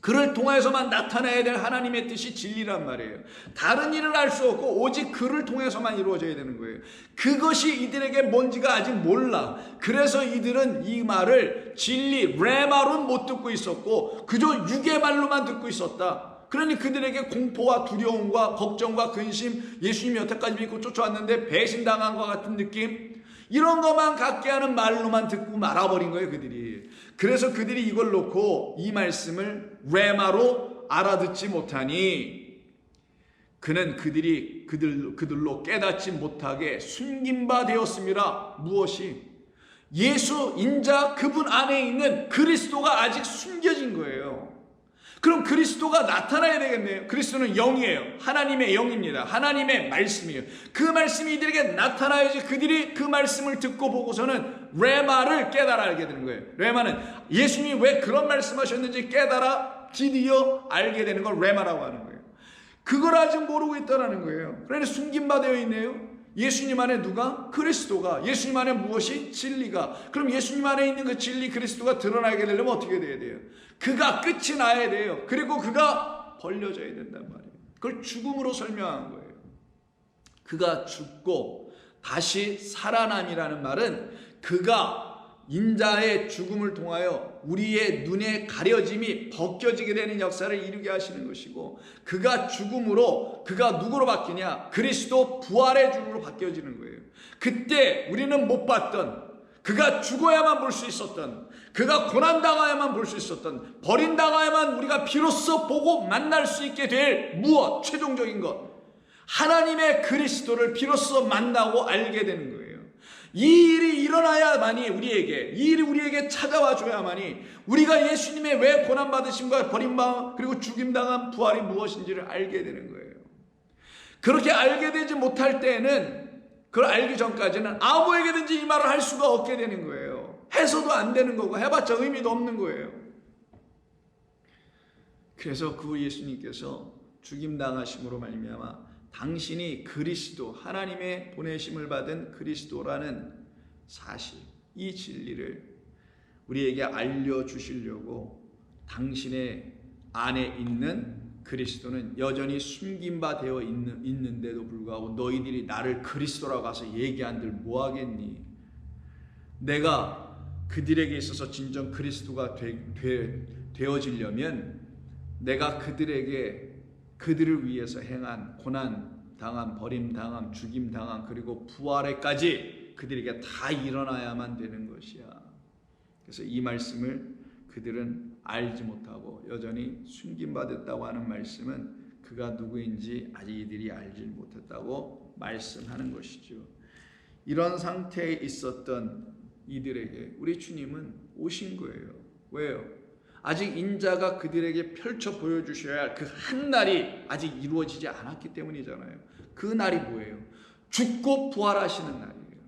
그를 통해서만 나타나야 될 하나님의 뜻이 진리란 말이에요. 다른 일을 할 수 없고 오직 그를 통해서만 이루어져야 되는 거예요. 그것이 이들에게 뭔지가 아직 몰라. 그래서 이들은 이 말을 진리, 레마로는 못 듣고 있었고 그저 육의 말로만 듣고 있었다. 그러니 그들에게 공포와 두려움과 걱정과 근심, 예수님이 여태까지 믿고 쫓아왔는데 배신당한 것 같은 느낌, 이런 것만 갖게 하는 말로만 듣고 말아버린 거예요, 그들이. 그래서 그들이 이걸 놓고 이 말씀을 레마로 알아듣지 못하니 그는 그들로 깨닫지 못하게 숨긴 바 되었습니다. 무엇이? 예수 인자 그분 안에 있는 그리스도가 아직 숨겨진 거예요. 그럼 그리스도가 나타나야 되겠네요. 그리스도는 영이에요. 하나님의 영입니다. 하나님의 말씀이에요. 그 말씀이 이들에게 나타나야지 그들이 그 말씀을 듣고 보고서는 레마를 깨달아 알게 되는 거예요. 레마는 예수님이 왜 그런 말씀하셨는지 깨달아 드디어 알게 되는 걸 레마라고 하는 거예요. 그걸 아직 모르고 있다는 거예요. 그러니 숨긴 바 되어 있네요. 예수님 안에 누가? 그리스도가. 예수님 안에 무엇이? 진리가. 그럼 예수님 안에 있는 그 진리 그리스도가 드러나게 되려면 어떻게 돼야 돼요? 그가 끝이 나야 돼요. 그리고 그가 벌려져야 된단 말이에요. 그걸 죽음으로 설명한 거예요. 그가 죽고 다시 살아남이라는 말은 그가 인자의 죽음을 통하여 우리의 눈에 가려짐이 벗겨지게 되는 역사를 이루게 하시는 것이고, 그가 죽음으로 그가 누구로 바뀌냐? 그리스도 부활의 주로 바뀌어지는 거예요. 그때 우리는 못 봤던, 그가 죽어야만 볼 수 있었던, 그가 고난당하야만 볼 수 있었던, 버림당하야만 우리가 비로소 보고 만날 수 있게 될 무엇? 최종적인 것, 하나님의 그리스도를 비로소 만나고 알게 되는 거예요. 이 일이 일어나야만이 우리에게, 이 일이 우리에게 찾아와 줘야만이 우리가 예수님의 왜 고난받으심과 버림받음 그리고 죽임당한 부활이 무엇인지를 알게 되는 거예요. 그렇게 알게 되지 못할 때에는, 그걸 알기 전까지는 아무에게든지 이 말을 할 수가 없게 되는 거예요. 해서도 안 되는 거고 해봤자 의미도 없는 거예요. 그래서 그 예수님께서 죽임당하심으로 말미암아 당신이 그리스도, 하나님의 보내심을 받은 그리스도라는 사실, 이 진리를 우리에게 알려주시려고 당신의 안에 있는 그리스도는 여전히 숨김바 되어 있는데도 불구하고 너희들이 나를 그리스도라고 가서 얘기한들 뭐하겠니? 내가 그들에게 있어서 진정 그리스도가 되어지려면 내가 그들을 위해서 행한 고난당함, 버림당함, 죽임당함, 그리고 부활에까지 그들에게 다 일어나야만 되는 것이야. 그래서 이 말씀을 그들은 알지 못하고 여전히 숨김받았다고 하는 말씀은 그가 누구인지 아직 이들이 알지 못했다고 말씀하는 것이죠. 이런 상태에 있었던 이들에게 우리 주님은 오신 거예요. 왜요? 아직 인자가 그들에게 펼쳐 보여주셔야 할 그 한 날이 아직 이루어지지 않았기 때문이잖아요. 그 날이 뭐예요? 죽고 부활하시는 날이에요.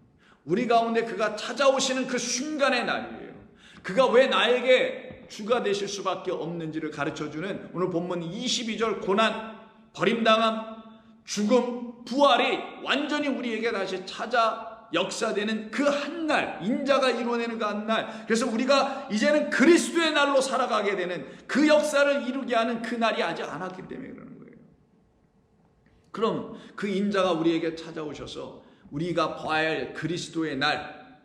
우리 가운데 그가 찾아오시는 그 순간의 날이에요. 그가 왜 나에게 주가 되실 수밖에 없는지를 가르쳐주는 오늘 본문 22절 고난, 버림당함, 죽음, 부활이 완전히 우리에게 다시 찾아 역사되는 그 한 날, 인자가 이루어내는 그 한 날, 그래서 우리가 이제는 그리스도의 날로 살아가게 되는 그 역사를 이루게 하는 그 날이 아직 안 왔기 때문에 그러는 거예요. 그럼 그 인자가 우리에게 찾아오셔서 우리가 봐야 할 그리스도의 날,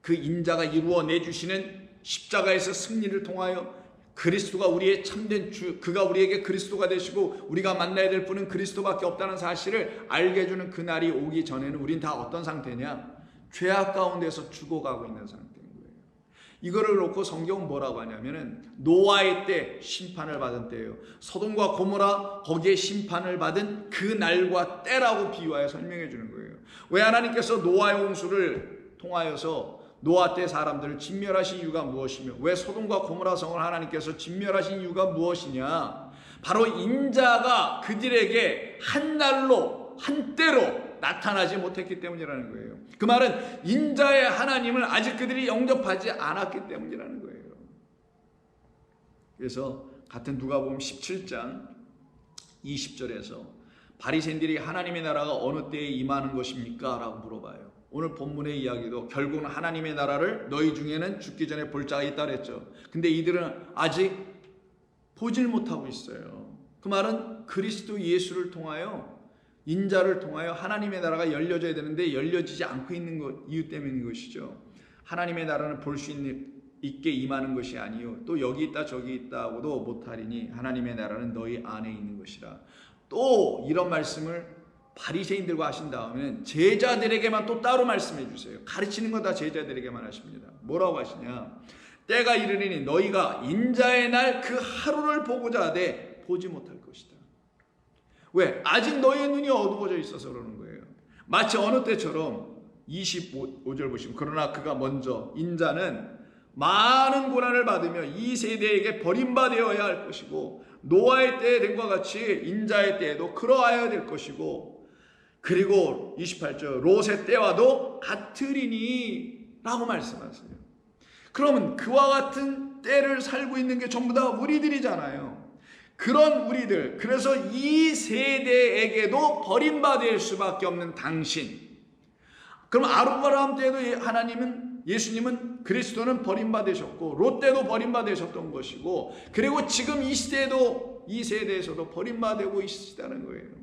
그 인자가 이루어내 주시는 십자가에서 승리를 통하여 그리스도가 우리의 참된 주, 그가 우리에게 그리스도가 되시고 우리가 만나야 될 분은 그리스도밖에 없다는 사실을 알게 해주는 그 날이 오기 전에는 우린 다 어떤 상태냐? 죄악 가운데서 죽어가고 있는 상태인 거예요. 이거를 놓고 성경은 뭐라고 하냐면은 노아의 때 심판을 받은 때예요. 소돔과 고모라 거기에 심판을 받은 그 날과 때라고 비유하여 설명해 주는 거예요. 왜 하나님께서 노아의 홍수를 통하여서 노아 때 사람들을 진멸하신 이유가 무엇이며 왜 소돔과 고모라 성을 하나님께서 진멸하신 이유가 무엇이냐? 바로 인자가 그들에게 한 날로 한때로 나타나지 못했기 때문이라는 거예요. 그 말은 인자의 하나님을 아직 그들이 영접하지 않았기 때문이라는 거예요. 그래서 같은 누가복음 17장 20절에서 바리새인들이 하나님의 나라가 어느 때에 임하는 것입니까? 라고 물어봐요. 오늘 본문의 이야기도 결국은 하나님의 나라를 너희 중에는 죽기 전에 볼 자가 있다 그랬죠. 근데 이들은 아직 보질 못하고 있어요. 그 말은 그리스도 예수를 통하여, 인자를 통하여 하나님의 나라가 열려져야 되는데 열려지지 않고 있는 것, 이유 때문인 것이죠. 하나님의 나라는 볼 수 있게 임하는 것이 아니요 또 여기 있다 저기 있다고도 못하리니 하나님의 나라는 너희 안에 있는 것이라. 또 이런 말씀을 바리새인들과 하신 다음에는 제자들에게만 또 따로 말씀해 주세요. 가르치는 건 다 제자들에게만 하십니다. 뭐라고 하시냐? 때가 이르리니 너희가 인자의 날 그 하루를 보고자 하되 보지 못할 것이다. 왜? 아직 너희의 눈이 어두워져 있어서 그러는 거예요. 마치 어느 때처럼 25절 보시면 그러나 그가 먼저 인자는 많은 고난을 받으며 이 세대에게 버림받아야 할 것이고 노아의 때에 된 것과 같이 인자의 때에도 그러하여야 될 것이고 그리고 28절 롯의 때와도 같으리니 라고 말씀하세요. 그러면 그와 같은 때를 살고 있는 게 전부 다 우리들이잖아요. 그런 우리들, 그래서 이 세대에게도 버림받을 수밖에 없는 당신. 그럼 아브라함 때도 예수님은 그리스도는 버림받으셨고 롯 때도 버림받으셨던 것이고 그리고 지금 이 시대에도 이 세대에서도 버림받고 있다는 거예요.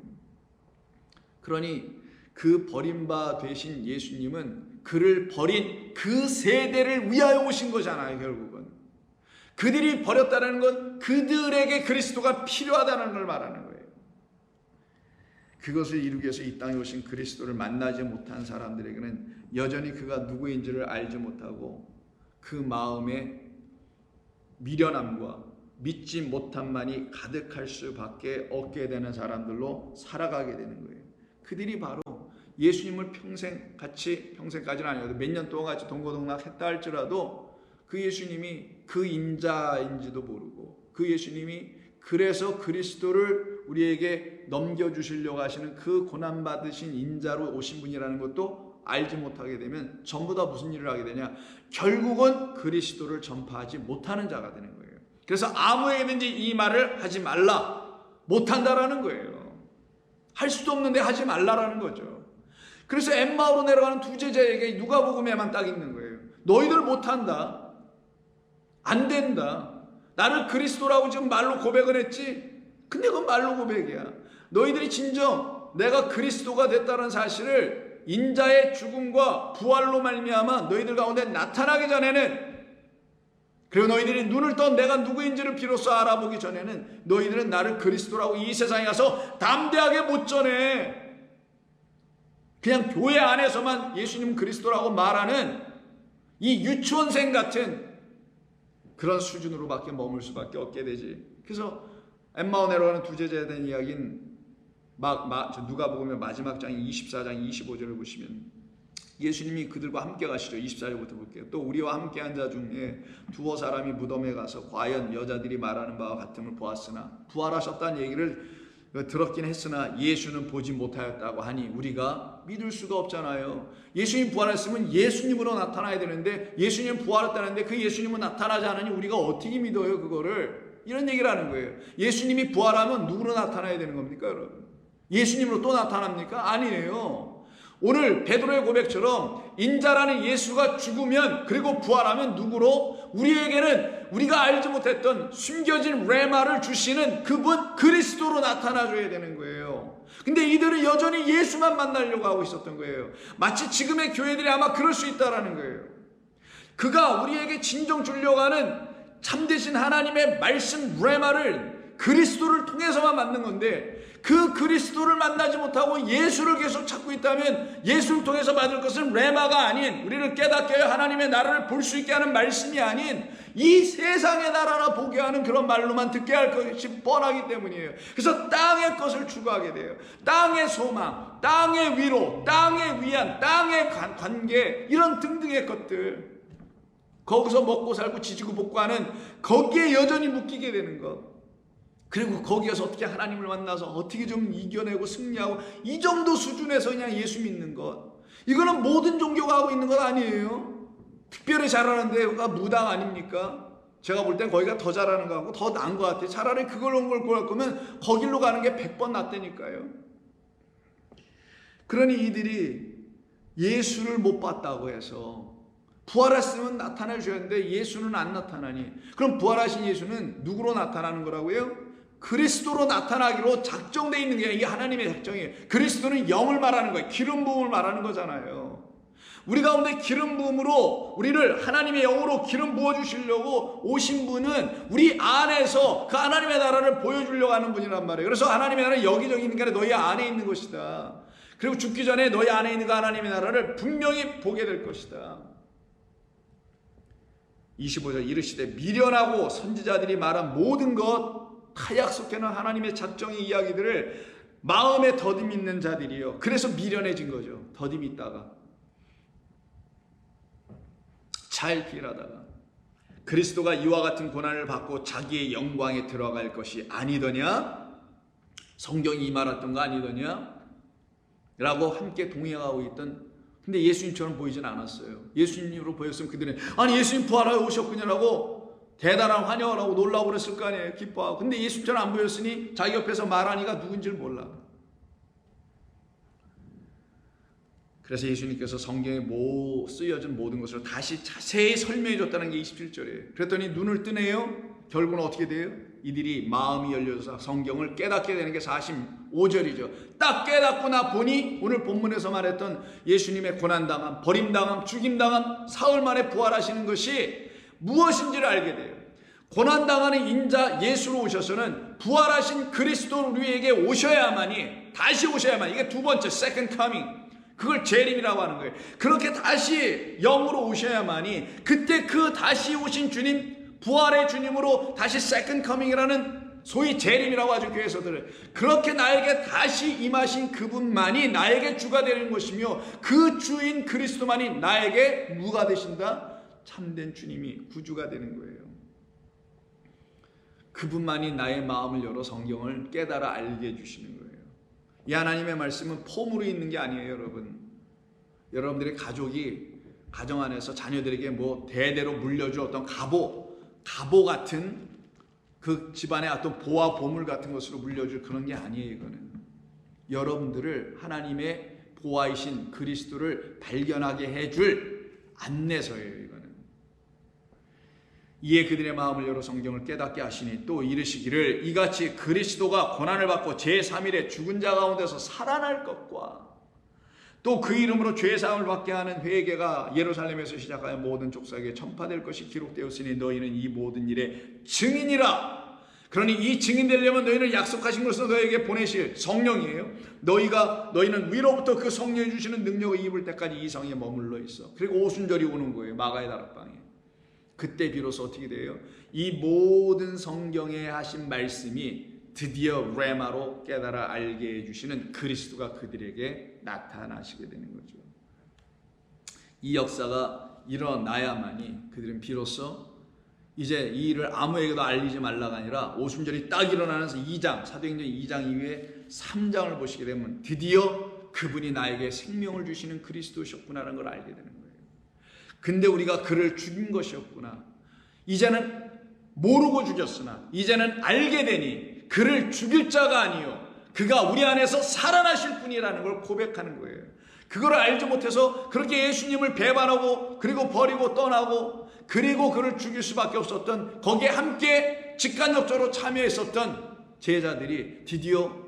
그러니 그 버림바 되신 예수님은 그를 버린 그 세대를 위하여 오신 거잖아요. 결국은 그들이 버렸다는 건 그들에게 그리스도가 필요하다는 걸 말하는 거예요. 그것을 이루기 위해서 이 땅에 오신 그리스도를 만나지 못한 사람들에게는 여전히 그가 누구인지를 알지 못하고 그 마음에 미련함과 믿지 못함만이 가득할 수밖에 없게 되는 사람들로 살아가게 되는 거예요. 그들이 바로 예수님을 평생까지는 아니어도 몇 년 동안 같이 동고동락했다 할지라도 그 예수님이 그 인자인지도 모르고 그 예수님이 그래서 그리스도를 우리에게 넘겨주시려고 하시는 그 고난받으신 인자로 오신 분이라는 것도 알지 못하게 되면 전부 다 무슨 일을 하게 되냐? 결국은 그리스도를 전파하지 못하는 자가 되는 거예요. 그래서 아무에게든지 이 말을 하지 말라. 못한다라는 거예요. 할 수도 없는데 하지 말라라는 거죠. 그래서 엠마오로 내려가는 두 제자에게 누가복음에만 딱 있는 거예요. 너희들 못한다. 안 된다. 나를 그리스도라고 지금 말로 고백을 했지? 근데 그건 말로 고백이야. 너희들이 진정 내가 그리스도가 됐다는 사실을 인자의 죽음과 부활로 말미암아 너희들 가운데 나타나기 전에는, 그리고 너희들이 눈을 떠 내가 누구인지를 비로소 알아보기 전에는 너희들은 나를 그리스도라고 이 세상에 가서 담대하게 못 전해. 그냥 교회 안에서만 예수님 그리스도라고 말하는 이 유치원생 같은 그런 수준으로밖에 머물 수밖에 없게 되지. 그래서 엠마오 내려가는 두 제자에 대한 이야기는 누가복음 마지막 장 24장 25절을 보시면 예수님이 그들과 함께 가시죠. 24절부터 볼게요. 또 우리와 함께한 자 중에 두어 사람이 무덤에 가서 과연 여자들이 말하는 바와 같음을 보았으나, 부활하셨다는 얘기를 들었긴 했으나 예수는 보지 못하였다고 하니 우리가 믿을 수가 없잖아요. 예수님 부활했으면 예수님으로 나타나야 되는데 예수님 부활했다는데 그 예수님은 나타나지 않으니 우리가 어떻게 믿어요 그거를? 이런 얘기를 하는 거예요. 예수님이 부활하면 누구로 나타나야 되는 겁니까 여러분? 예수님으로 또 나타납니까? 아니에요. 오늘 베드로의 고백처럼 인자라는 예수가 죽으면 그리고 부활하면 누구로? 우리에게는 우리가 알지 못했던 숨겨진 레마를 주시는 그분 그리스도로 나타나줘야 되는 거예요. 근데 이들은 여전히 예수만 만나려고 하고 있었던 거예요. 마치 지금의 교회들이 아마 그럴 수 있다라는 거예요. 그가 우리에게 진정 주려고 하는 참되신 하나님의 말씀 레마를 그리스도를 통해서만 만든 건데, 그 그리스도를 만나지 못하고 예수를 계속 찾고 있다면 예수를 통해서 받을 것은 레마가 아닌, 우리를 깨닫게 하여 하나님의 나라를 볼 수 있게 하는 말씀이 아닌 이 세상의 나라나 보게 하는 그런 말로만 듣게 할 것이 뻔하기 때문이에요. 그래서 땅의 것을 추구하게 돼요. 땅의 소망, 땅의 위로, 땅의 위안, 땅의 관계, 이런 등등의 것들, 거기서 먹고 살고 지지고 볶고하는 거기에 여전히 묶이게 되는 것. 그리고 거기에서 어떻게 하나님을 만나서 어떻게 좀 이겨내고 승리하고 이 정도 수준에서 그냥 예수 믿는 것, 이거는 모든 종교가 하고 있는 것 아니에요. 특별히 잘하는 데가 무당 아닙니까? 제가 볼 땐 거기가 더 잘하는 거 같고 더 나은 것 같아요. 차라리 그걸로 구할 거면 거길로 가는 게 100번 낫다니까요. 그러니 이들이 예수를 못 봤다고 해서 부활했으면 나타나 주셨는데 예수는 안 나타나니, 그럼 부활하신 예수는 누구로 나타나는 거라고요? 그리스도로 나타나기로 작정되어 있는 게 이 하나님의 작정이에요. 그리스도는 영을 말하는 거예요. 기름 부음을 말하는 거잖아요. 우리 가운데 기름 부음으로 우리를 하나님의 영으로 기름 부어주시려고 오신 분은 우리 안에서 그 하나님의 나라를 보여주려고 하는 분이란 말이에요. 그래서 하나님의 나라는 여기저기 있는 게 아니라 너희 안에 있는 것이다. 그리고 죽기 전에 너희 안에 있는 그 하나님의 나라를 분명히 보게 될 것이다. 25절 이르시되 미련하고 선지자들이 말한 모든 것 다 약속해놓은 하나님의 작정의 이야기들을 마음에 더듬 있는 자들이요. 그래서 미련해진 거죠. 더듬 있다가 차일피일하다가 그리스도가 이와 같은 고난을 받고 자기의 영광에 들어갈 것이 아니더냐? 성경이 말했던 거 아니더냐? 라고 함께 동행하고 있던, 근데 예수님처럼 보이진 않았어요. 예수님으로 보였으면 그들은 아니 예수님 부활하여 오셨군요라고 대단한 환영을 하고 놀라고 그랬을 거 아니에요. 기뻐하고. 근데 예수님처럼 안 보였으니 자기 옆에서 말하니까 누군지를 몰라. 그래서 예수님께서 성경에 쓰여진 모든 것을 다시 자세히 설명해 줬다는 게 27절이에요. 그랬더니 눈을 뜨네요. 결국은 어떻게 돼요? 이들이 마음이 열려서 성경을 깨닫게 되는 게 45절이죠. 딱 깨닫고 나 보니 오늘 본문에서 말했던 예수님의 고난당함, 버림당함, 죽임당함, 사흘 만에 부활하시는 것이 무엇인지를 알게 돼요. 고난당하는 인자 예수로 오셔서는 부활하신 그리스도 우리에게 오셔야만이, 다시 오셔야만, 이게 두 번째 second coming, 그걸 재림이라고 하는 거예요. 그렇게 다시 영으로 오셔야만이 그때 그 다시 오신 주님, 부활의 주님으로 다시 second coming이라는 소위 재림이라고 하죠, 교회에서들은. 그렇게 나에게 다시 임하신 그분만이 나에게 주가 되는 것이며 그 주인 그리스도만이 나에게 무가 되신다? 참된 주님이 구주가 되는 거예요. 그분만이 나의 마음을 열어 성경을 깨달아 알게 해주시는 거예요. 이 하나님의 말씀은 폼으로 있는 게 아니에요, 여러분. 여러분들의 가정 안에서 자녀들에게 뭐 대대로 물려줄 어떤 가보 같은 그 집안의 어떤 보화 보물 같은 것으로 물려줄 그런 게 아니에요. 이거는 여러분들을 하나님의 보화이신 그리스도를 발견하게 해줄 안내서예요. 이거는 이에 그들의 마음을 열어 성경을 깨닫게 하시니 또 이르시기를 이같이 그리스도가 고난을 받고 제3일에 죽은 자 가운데서 살아날 것과 또 그 이름으로 죄사함을 받게 하는 회개가 예루살렘에서 시작하여 모든 족속에게 전파될 것이 기록되었으니 너희는 이 모든 일의 증인이라. 그러니 이 증인 되려면 너희는 약속하신 것으로 너희에게 보내실 성령이에요. 너희는 위로부터 그 성령이 주시는 능력을 입을 때까지 이 성에 머물러 있어. 그리고 오순절이 오는 거예요, 마가의 다락방에. 그때 비로소 어떻게 돼요? 이 모든 성경에 하신 말씀이 드디어 레마로 깨달아 알게 해주시는 그리스도가 그들에게 나타나시게 되는 거죠. 이 역사가 일어나야만이 그들은 비로소 이제 이 일을 아무에게도 알리지 말라가 아니라 오순절이 딱 일어나면서 2장, 사도행전 2장 이후에 3장을 보시게 되면 드디어 그분이 나에게 생명을 주시는 그리스도셨구나라는 걸 알게 되는 거예요. 근데 우리가 그를 죽인 것이었구나. 이제는 모르고 죽였으나 이제는 알게 되니 그를 죽일 자가 아니요 그가 우리 안에서 살아나실 분이라는 걸 고백하는 거예요. 그걸 알지 못해서 그렇게 예수님을 배반하고 그리고 버리고 떠나고 그리고 그를 죽일 수밖에 없었던, 거기에 함께 직간접적으로 참여했었던 제자들이 드디어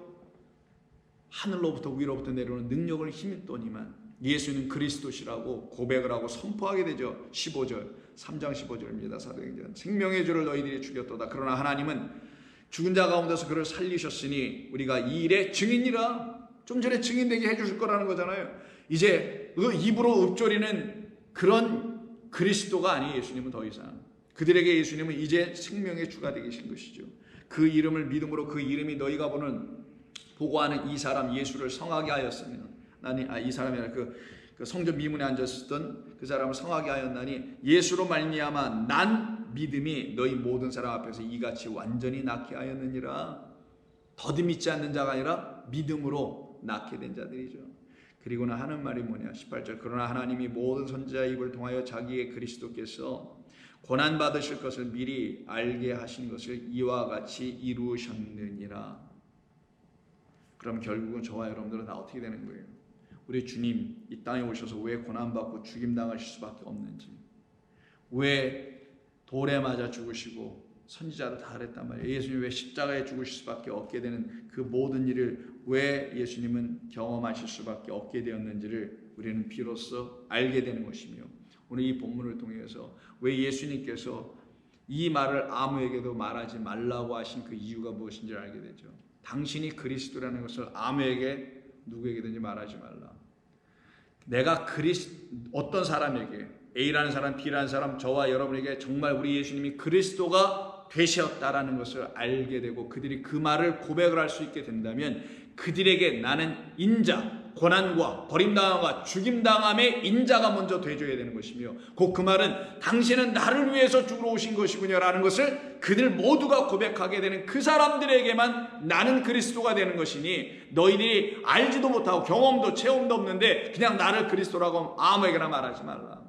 하늘로부터 위로부터 내려오는 능력을 힘입더니만 예수는 그리스도시라고 고백을 하고 선포하게 되죠. 15절, 3장 15절입니다. 사도행전. 생명의 주를 너희들이 죽였도다. 그러나 하나님은 죽은 자 가운데서 그를 살리셨으니 우리가 이 일의 증인이라. 좀 전에 증인되게 해주실 거라는 거잖아요. 이제 입으로 읊조리는 그런 그리스도가 아니에요. 예수님은 더 이상. 그들에게 예수님은 이제 생명의 주가 되신 것이죠. 그 이름을 믿음으로 그 이름이 너희가 보고 하는 이 사람 예수를 성하게 하였으면, 이 사람이 아니라 그 성전 미문에 앉았었던 그 사람을 성하게 하였나니 예수로 말미암아 난 믿음이 너희 모든 사람 앞에서 이같이 완전히 낫게 하였느니라. 더디 믿지 않는 자가 아니라 믿음으로 낫게 된 자들이죠. 그리고는 하는 말이 뭐냐, 18절. 그러나 하나님이 모든 선지자의 입을 통하여 자기의 그리스도께서 고난 받으실 것을 미리 알게 하신 것을 이와 같이 이루셨느니라. 그럼 결국은 저와 여러분들은 다 어떻게 되는 거예요? 우리 주님 이 땅에 오셔서 왜 고난받고 죽임당하실 수밖에 없는지, 왜 돌에 맞아 죽으시고 선지자도 다 그랬단 말이에요. 예수님 왜 십자가에 죽으실 수밖에 없게 되는 그 모든 일을 왜 예수님은 경험하실 수밖에 없게 되었는지를 우리는 비로소 알게 되는 것이며, 오늘 이 본문을 통해서 왜 예수님께서 이 말을 아무에게도 말하지 말라고 하신 그 이유가 무엇인지를 알게 되죠. 당신이 그리스도라는 것을 아무에게 누구에게든지 말하지 말라. 내가 어떤 사람에게, A라는 사람, B라는 사람, 저와 여러분에게 정말 우리 예수님이 그리스도가 되셨다라는 것을 알게 되고 그들이 그 말을 고백을 할 수 있게 된다면 그들에게 나는 인자, 고난과 버림당함과 죽임당함의 인자가 먼저 돼줘야 되는 것이며, 곧 그 말은 당신은 나를 위해서 죽으러 오신 것이군요 라는 것을 그들 모두가 고백하게 되는 그 사람들에게만 나는 그리스도가 되는 것이니, 너희들이 알지도 못하고 경험도 체험도 없는데 그냥 나를 그리스도라고 아무에게나 말하지 말라.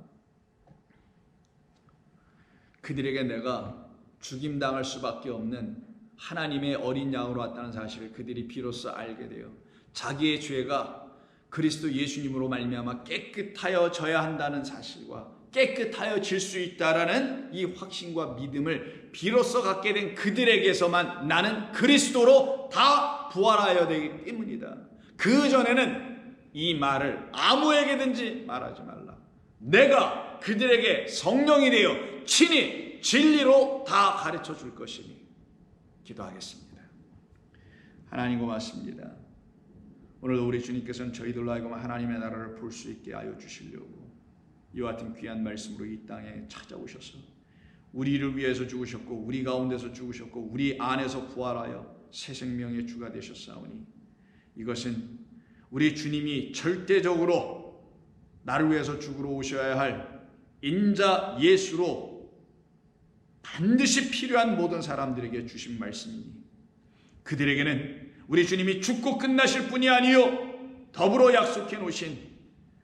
그들에게 내가 죽임당할 수밖에 없는 하나님의 어린 양으로 왔다는 사실을 그들이 비로소 알게 돼요. 자기의 죄가 그리스도 예수님으로 말미암아 깨끗하여져야 한다는 사실과 깨끗하여질 수 있다라는 이 확신과 믿음을 비로소 갖게 된 그들에게서만 나는 그리스도로 다 부활하여야 되기 때문이다. 그 전에는 이 말을 아무에게든지 말하지 말라. 내가 그들에게 성령이 되어 친히 진리로 다 가르쳐 줄 것이니. 기도하겠습니다. 하나님 고맙습니다. 오늘도 우리 주님께서는 저희들로 하여금 하나님의 나라를 볼 수 있게 하여 주시려고 이와 같은 귀한 말씀으로 이 땅에 찾아오셔서 우리를 위해서 죽으셨고 우리 가운데서 죽으셨고 우리 안에서 부활하여 새 생명의 주가 되셨사오니 이것은 우리 주님이 절대적으로 나를 위해서 죽으러 오셔야 할 인자 예수로 반드시 필요한 모든 사람들에게 주신 말씀이니 그들에게는 우리 주님이 죽고 끝나실 뿐이 아니요 더불어 약속해 놓으신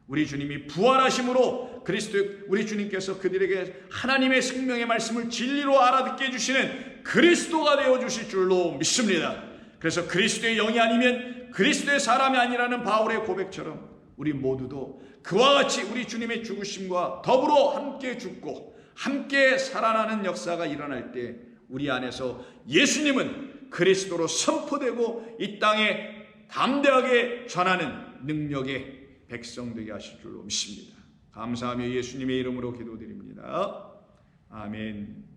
우리 주님이 부활하심으로 그리스도 우리 주님께서 그들에게 하나님의 생명의 말씀을 진리로 알아듣게 해주시는 그리스도가 되어주실 줄로 믿습니다. 그래서 그리스도의 영이 아니면 그리스도의 사람이 아니라는 바울의 고백처럼 우리 모두도 그와 같이 우리 주님의 죽으심과 더불어 함께 죽고 함께 살아나는 역사가 일어날 때 우리 안에서 예수님은 그리스도로 선포되고 이 땅에 담대하게 전하는 능력의 백성 되게 하실 줄로 믿습니다. 감사하며 예수님의 이름으로 기도드립니다. 아멘.